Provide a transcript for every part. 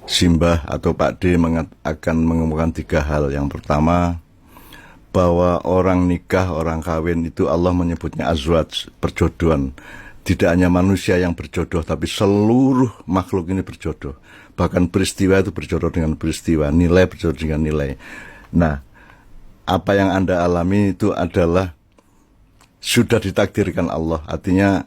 Simbah atau Pak D akan mengemukakan 3 hal. Yang pertama, bahwa orang nikah, orang kawin itu Allah menyebutnya azwaj, perjodohan. Tidak hanya manusia yang berjodoh, tapi seluruh makhluk ini berjodoh. Bahkan peristiwa itu berjodoh dengan peristiwa, nilai berjodoh dengan nilai. Nah, apa yang Anda alami itu adalah sudah ditakdirkan Allah. Artinya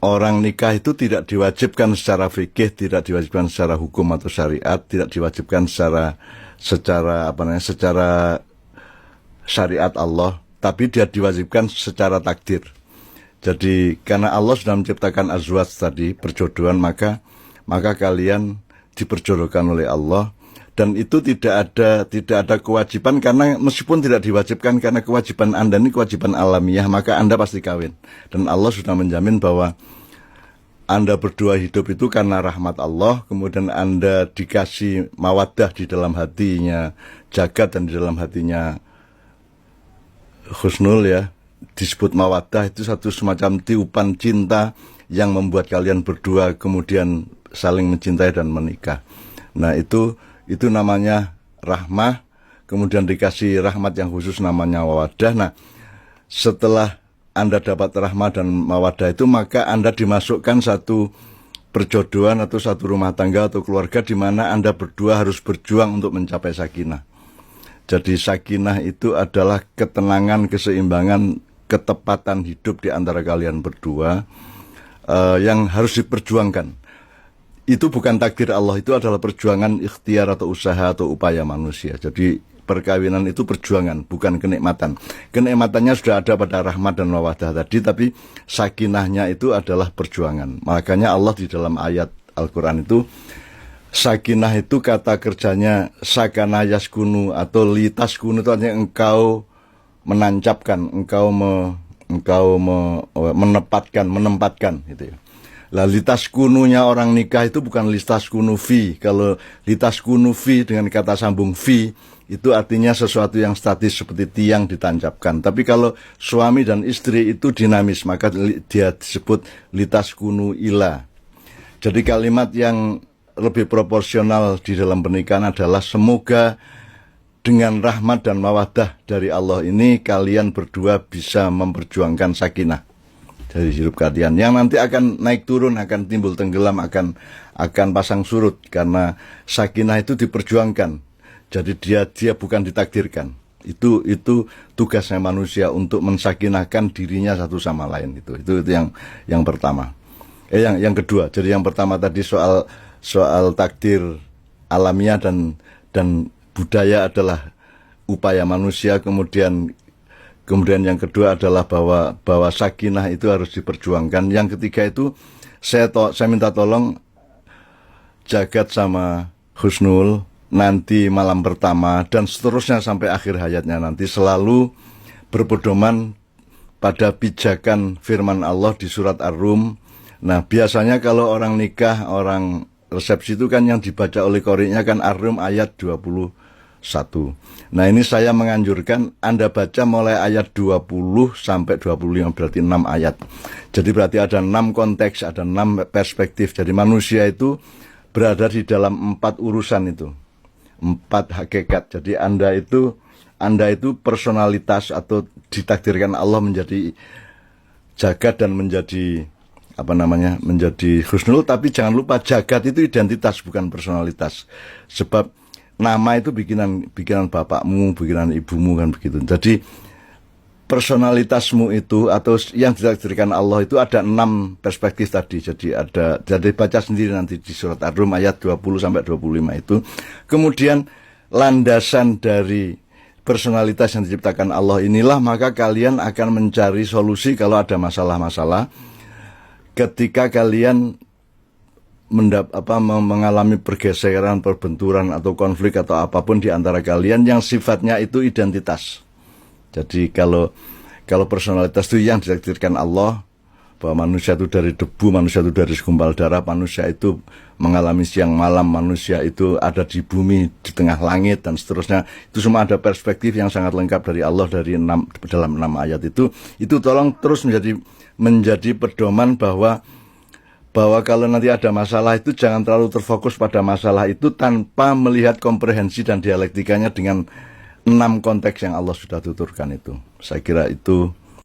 orang nikah itu tidak diwajibkan secara fikih, tidak diwajibkan secara hukum atau syariat, tidak diwajibkan secara syariat Allah, tapi dia diwajibkan secara takdir. Jadi karena Allah sudah menciptakan azwaj tadi, perjodohan, maka kalian diperjodohkan oleh Allah. Dan itu tidak ada kewajiban, karena meskipun tidak diwajibkan, karena kewajiban Anda ini kewajiban alamiah, maka Anda pasti kawin. Dan Allah sudah menjamin bahwa Anda berdua hidup itu karena rahmat Allah, kemudian Anda dikasih mawaddah di dalam hatinya Jagat dan di dalam hatinya Husnul, ya. Disebut mawaddah itu satu semacam tiupan cinta yang membuat kalian berdua kemudian saling mencintai dan menikah. Nah, itu namanya rahmah, kemudian dikasih rahmat yang khusus namanya mawaddah. Nah, setelah Anda dapat rahmah dan mawaddah itu, maka Anda dimasukkan satu perjodohan atau satu rumah tangga atau keluarga di mana Anda berdua harus berjuang untuk mencapai sakinah. Jadi sakinah itu adalah ketenangan, keseimbangan, ketepatan hidup di antara kalian berdua yang harus diperjuangkan. Itu bukan takdir Allah, itu adalah perjuangan ikhtiar atau usaha atau upaya manusia. Jadi perkawinan itu perjuangan, bukan kenikmatan. Kenikmatannya sudah ada pada rahmat dan mawaddah tadi, tapi sakinahnya itu adalah perjuangan. Makanya Allah di dalam ayat Al-Quran itu, sakinah itu kata kerjanya sakana yaskunu atau litaskunu, itu artinya engkau menancapkan, engkau menempatkan gitu ya. Lah litas kununya orang nikah itu bukan litas kunu fi. Kalau litas kunu fi dengan kata sambung fi, itu artinya sesuatu yang statis seperti tiang ditancapkan. Tapi kalau suami dan istri itu dinamis, maka dia disebut litas kunu ila. Jadi kalimat yang lebih proporsional di dalam pernikahan adalah semoga dengan rahmat dan mawaddah dari Allah ini kalian berdua bisa memperjuangkan sakinah dari hidup kalian, yang nanti akan naik turun, akan timbul tenggelam, akan pasang surut, karena sakinah itu diperjuangkan. Jadi dia bukan ditakdirkan. Itu tugasnya manusia untuk mensakinahkan dirinya satu sama lain. Itu yang pertama. Yang kedua. Jadi yang pertama tadi soal takdir alamiah dan budaya adalah upaya manusia, kemudian yang kedua adalah bahwa sakinah itu harus diperjuangkan. Yang ketiga itu saya minta tolong Jagat sama Husnul nanti malam pertama dan seterusnya sampai akhir hayatnya nanti selalu berpedoman pada pijakan firman Allah di surat Ar-Rum. Nah, biasanya kalau orang nikah, orang resepsi itu kan yang dibaca oleh qori'nya kan Ar-Rum ayat 21. Nah, ini saya menganjurkan Anda baca mulai ayat 20 sampai 25, berarti 6 ayat. Jadi berarti ada 6 konteks, ada 6 perspektif. Jadi manusia itu berada di dalam 4 urusan itu, 4 hakikat. Jadi Anda itu personalitas atau ditakdirkan Allah menjadi Jagat dan menjadi menjadi Husnul. Tapi jangan lupa Jagat itu identitas, bukan personalitas. Sebab nama itu bikinan bapakmu, bikinan ibumu, kan begitu. Jadi personalitasmu itu atau yang ditakdirkan Allah itu ada 6 perspektif tadi. Jadi baca sendiri nanti di surat Ar-Rum ayat 20 sampai 25 itu. Kemudian landasan dari personalitas yang diciptakan Allah inilah, maka kalian akan mencari solusi kalau ada masalah-masalah. Ketika kalian mengalami pergeseran, perbenturan atau konflik atau apapun di antara kalian yang sifatnya itu identitas. Jadi kalau personalitas itu yang ditakdirkan Allah, bahwa manusia itu dari debu, manusia itu dari segumpal darah, manusia itu mengalami siang malam, manusia itu ada di bumi, di tengah langit dan seterusnya. Itu semua ada perspektif yang sangat lengkap dari Allah dalam 6 ayat itu tolong terus menjadi pedoman bahwa bahwa kalau nanti ada masalah itu jangan terlalu terfokus pada masalah itu tanpa melihat komprehensi dan dialektikanya dengan 6 konteks yang Allah sudah tuturkan itu. Saya kira itu